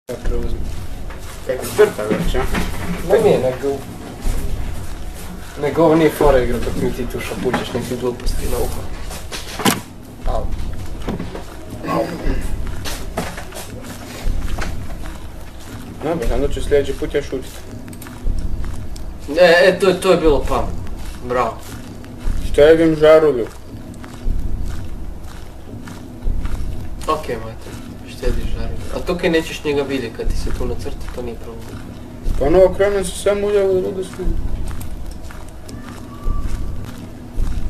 preuzme. Kaj ti crta već, a? Ne mi je, nego ovo nije fora igra dok mi ti tu šapućeš neke gluposti na uho. Au. Dobro, onda ću sljedeći put ja šutit. To je bilo pametno. Bravo. Štedim žarulju. Ok, majte, štediš žarulju. A to kaj nećeš njega vidjeti kad ti se tu nacrta, to nije problem. Pa ono okrenem se sve muljavo da bude svi.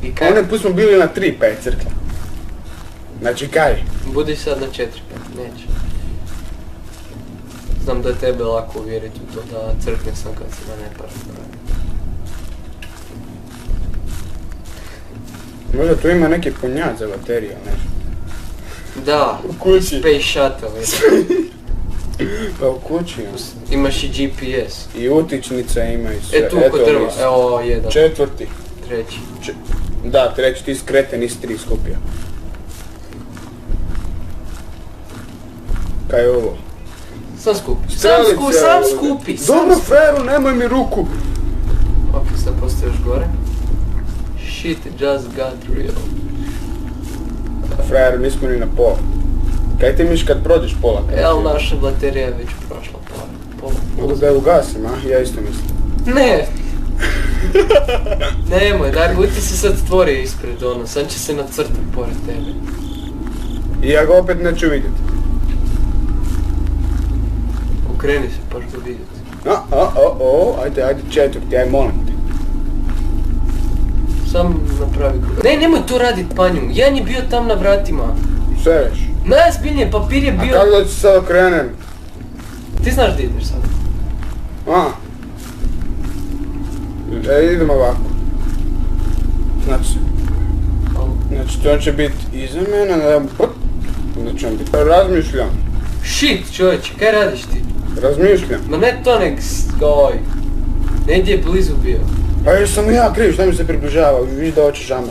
I kaj? Onaj put smo bili na 3 pa je crkla. Znači kaj? Budi sad na 4, pa neće. Znam da je tebe lako uvjeriti u to da crkne sam kad se na ne para. Možda tu ima neki punjat za bateriju, nešto. Da, U kući. Space Shuttle. Pa u kući, ja. Imaš i GPS. I utičnica ima i sve. Tu kod drva, evo jedan. Četvrti. Treći. Da, treći, ti skreten, nisi 3 skupio. Kaj je ovo? Sam skupi. Strelice, Sam skupi. Dobro, Feru, nemoj mi ruku. Ok, sad postaješ gore. Shit just got real. Frajer, nismo ni na pola. Kaj ti misliš kad prođeš pola? Ali naša baterija je već prošla pola. Mogu da je ugasim, a? Ja isto mislim. Ne! Nemoj, Darko, ti se sad stvorio ispred ono, sad će se nacrtat pored tebe. I ja ga opet neću vidjeti. Okreni se, pa što vidjeti. Ajde četvrti, aj molim te. Sam napravi krug. Ne, nemoj to radit, Panju, jedan je bio tam na vratima. Sve već. Najzbiljnije, papir je bio... A kako da ću sad okrenem? Ti znaš gdje ideš sad? Idemo ovako. Znači to će biti iza mene, onda će on biti. Razmišljam. Shit, čovječe, kaj radiš ti? Razmišljam. Ma ne to nek skoj. Negdje je blizu bio. Pa još sam ja kriv, šta mi se približava, vidiš da hoćeš žama.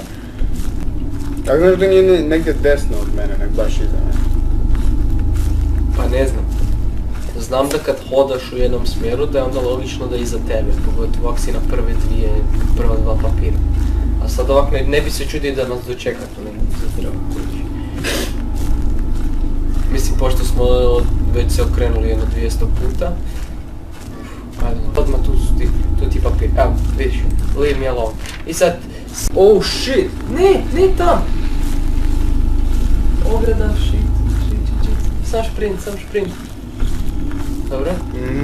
Kako znaš da nije negdje desno od mene, nek baš iza mene? Pa ne znam. Znam da kad hodaš u jednom smjeru da je onda logično da je iza tebe, pogotovo ako si na prva dva papira. A sad ovak ne bi se čudio da nas dočeka tu nekog zadrava kući. Mislim, pošto smo već se okrenuli jedno 200 puta. Ajde, odmah tu ti papir, evo, vidiš, leave me alone. I sad, oh shit, ne tam! Ograda, shit, sam šprint. Dobro?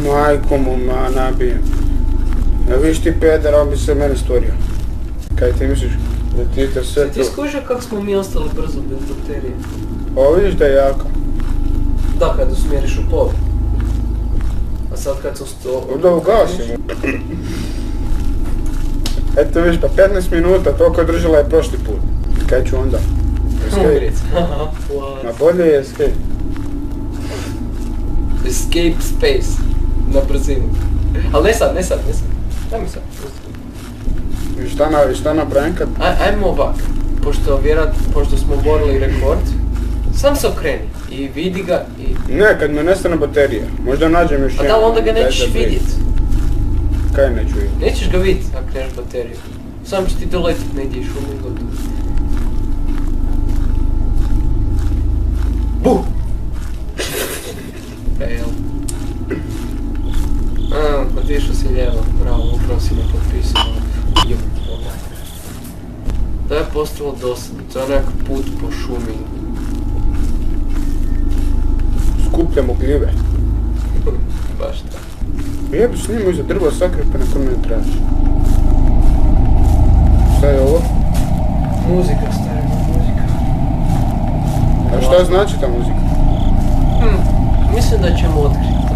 Majko mu, nabijem. Ja viš ti peder, on bi se mene stvorio. Kaj ti misliš? Da ti te sve Ti skužio kako smo mi ostali brzo bez baterije? Ovo vidiš da je jaka. Da, kad usmjeriš u pol. A sad kad su Da ugasimo. Eto viš, pa 15 minuta, toliko držala je prošli put. Kaj ću onda? Umrijet. Ma bolje je escape. Escape space. Na brzinu. Ali ne sad. Daj mi sad. I šta napravim kad? Ajmo ovak. Pošto smo borili rekord, sam se okreni i vidi ga i... Ne, kad me nestane baterija. Možda nađem još jedan. A da, onda ga nećeš vidjet. Kaj neću vidjet? Nećeš ga vidjet ako nemaš bateriju. Sam će ti doletit negdje i šumi i gotovo. Buh! Fail. Otišao si lijevo, bravo, upravo si me potpisao. To je postalo dosadno, to je nekak put po šumi. Skupljamo gljive. Baš tako. Jebi snimao iza drva sakre pa nakon mene trebaš. Šta je ovo? Muzika, stara muzika. A šta znači ta muzika? Mislim da ćemo otkriti to.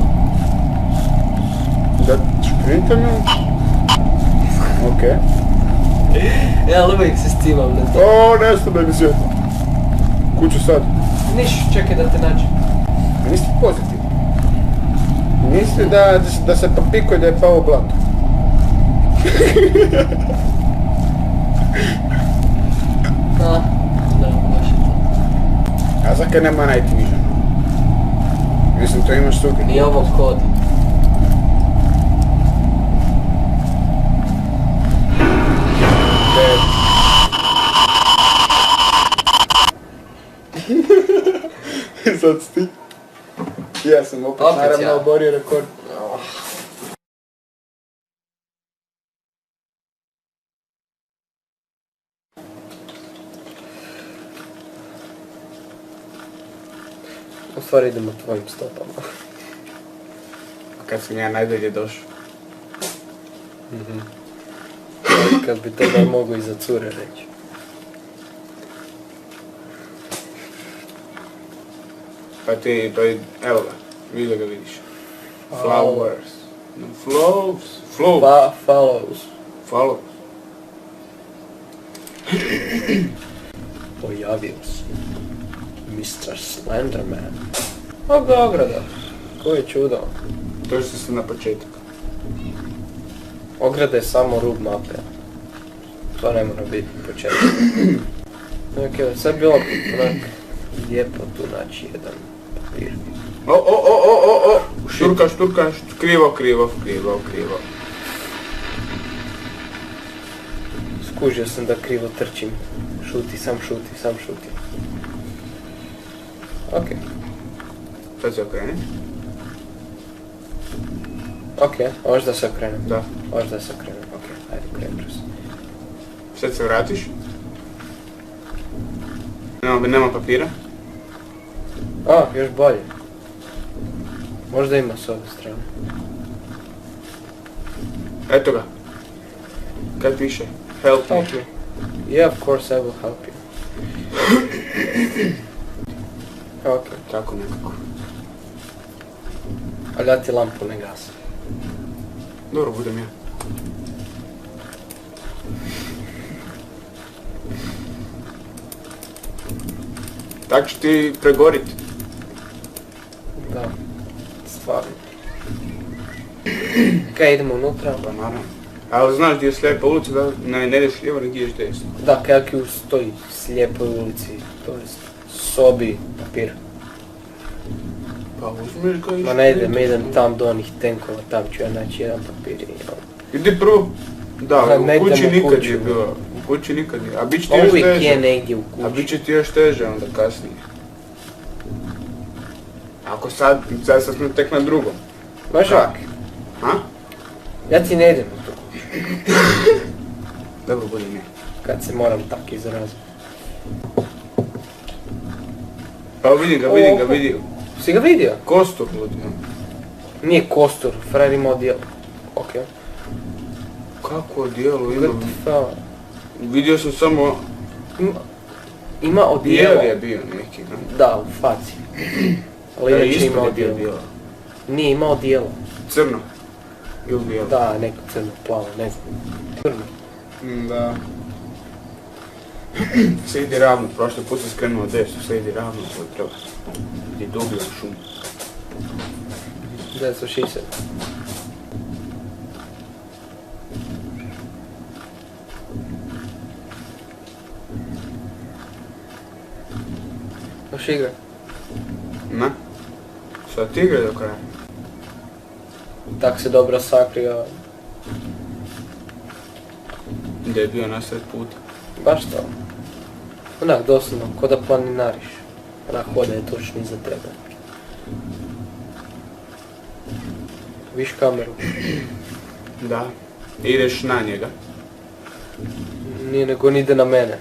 Da šprintam ili? Okej. Ali uvijek se stimam na to. Nestane mi svjetlo. Kuću sad. Niš, čekaj da te nađem. Misli pozitivno. Misli da se papikuje da je pao blato. Da, baš je to. A zakaj nema najti niža? Mislim, to imaš suke. Nije ovo kod. Sad si ti. Ja sam opet naravno ja. oborio rekord. U stvari idemo tvojim stopama. A kad sam ja najdalje došao. Kad bi to da mogu i za cure reći. Pa ti, evo ga, vidi da ga vidiš. Flowers. No, flows. Follows. Follows. Pojavio se. Mr. Slenderman. O Beograda. Koje čudo. To što sam na početku. Ograda je samo rub mape. To ne mora biti početak. Ok, sad bilo onak lijepo tu naći jedan papir. O! Šturka, krivo. Skužio sam da krivo trčim. Sam šuti. Ok. Sad se okreni. Ok, hoćeš da se okrenem? Da. Hoćeš da se okrenem, ok, ajde krenu se. Sad se vratiš. Nema papira. Još bolje. Možda ima s ove strane. Eto ga. Kaj piše? Help me. Yeah, of course I will help you. Ok. Tako nekako. Ali ja ti lampu ne gasim. Dobro, budem ja. Tak će ti pregorit. Da. Stvarno. Kaj, idemo unutra? Pa naravno. Ali znaš gdje je slijepa ulica, da ne ideš lijevo, ne ideš desno. Da, kak ju stoji slijepoj ulici, to jest sobi papir. Pa uzmeš ga i Ma ne idem tam do onih tenkova, tam ću ja naći jedan papir i idi prvo. Da, Ha, ne u kući idem u nikad kuću. je bilo. U kući nikad nije. A bit će ti još uvijek je teže. negdje u A kući. bit će ti još teže onda kasnije. Ako sad smo tek na drugom. Baš ovak, Ha? ja ti ne idem u tu kuću, Dobro, bude ne. kad se moram tak izraziti. Pa vidim ga. Si ga vidio? Kostur ludi. Nije kostur, frajer ima odijelo. Ok. Kako odijelo What ima? the fuck? Vidio sam samo Ima odijelo. bijel je bio neki. No? Da, u faci. Ali inače ima ispod je bio odijelo. bijelo. Nije imao odijelo. Crno. Ili bijelo. Da, neko crno, plavo, ne znam. Crno. Da. Sve ide ravno, prošli put sam skrenuo desno, sve ide ravno, to treba. Ide dublja šum. 960. Još igra. Ne? Sad ti igra do kraja. Tak se dobro sakrio. Gdje je bio nasred puta. Baš to. Onak doslovno, ko da planinariš. Onak hoda je točno iza tebe. Viš kameru. Da. Ideš na njega. Nije nego on ide na mene.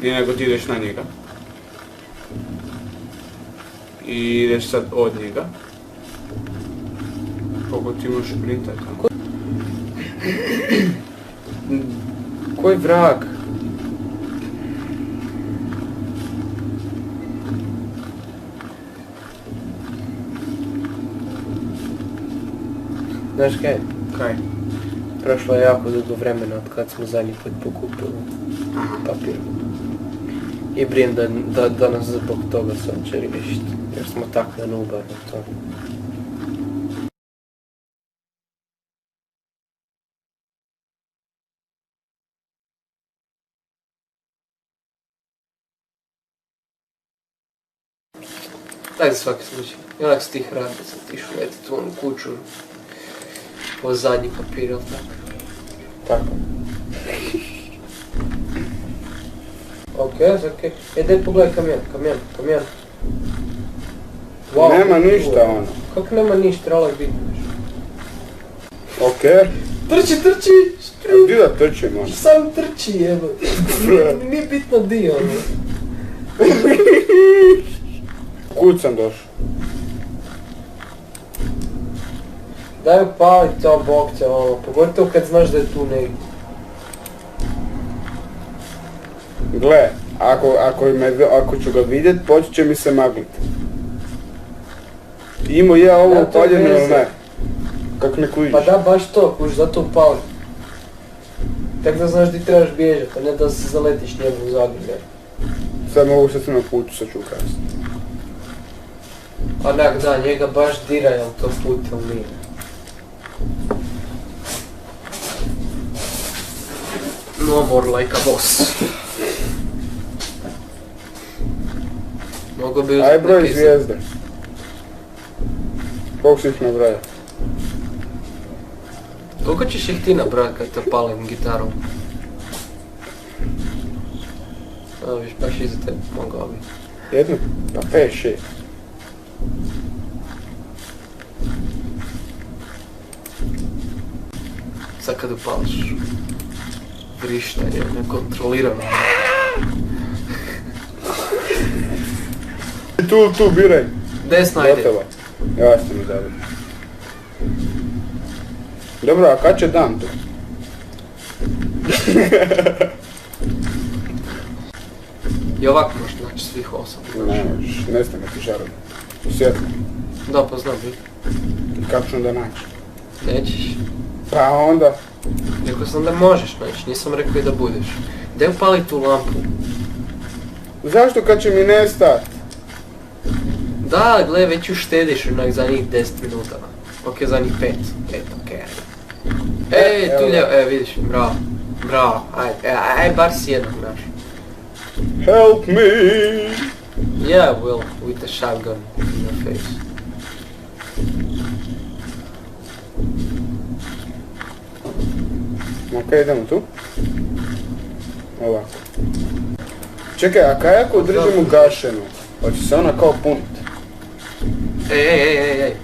Nije nego ti ideš na njega. I ideš sad od njega. Koliko ti možeš printati tamo. Koji vrag? Znaš kaj? Kaj? Prošlo je jako dugo vremena od kad smo zadnji put pokupili papir. I brijem da nas zbog toga sad će riješiti, jer smo tak na nubar na to. Daj za svaki slučaj. I onak si ti hrabro sam tišu letiti u onu kuću. Po zadnji papir, jel tako? Tako. Okej. Daj pogledaj kamion. Wow, Nema ništa ono. Kako nema ništa, trebalo je biti nešto. Okej. Trči! Gdje da trčim ono? Sam trči jebote. Nije bitno di ono. Kud sam došao? Daj upali to bokce ono, pogotovo kad znaš da je tu negdje. Gle, ako ću ga vidjet, počet će mi se maglit. Imo ja ovo Da, to je upaljeno ili veze. ne? Kak ne kužiš? Pa da, baš to, kuš, zato upali. Tako da znaš di trebaš bježati, a ne da se zaletiš njemu u zagrljaj. Sad mogu što sam na putu, sad ću ukazati. Onak da, njega baš dira jel to put ili nije. No more like a boss. Mogu bi Aj uzeti broj neki zvijezde. Koliko si ih nabraja? Koliko ćeš ih ti nabrati kad te palim gitarom? Evo viš, baš iza tebe mogao bi. Jednu? Pa 5, 6. Sad kad upališ vrištanje, nekontrolirano. Tu, biraj. Desno ajde. Gotovo. Ja sam izabrao. Dobro, a kad će dan tu? I ovako možeš naći svih 8. Ne možeš, nestane ti žarom. Svjetlo. Da, pa znam bi. Kako ću onda naći? Nećeš. Pa onda... Rekao sam da možeš naći, nisam rekao i da budeš. Daj upali tu lampu. Zašto kad će mi nestat? Da, gle, već uštediš onak za njih 10 minuta. Ok, za njih 5. 5, ok. Ej, tu evo. ljevo, vidiš, bravo, aj, bar si jednog naš. Help me! Yeah, Will, with a shotgun in your face. Ok, idemo tu. Ovako. Čekaj, a kaj ako držim ugašenu? Hoće se ona kao punit? Ej,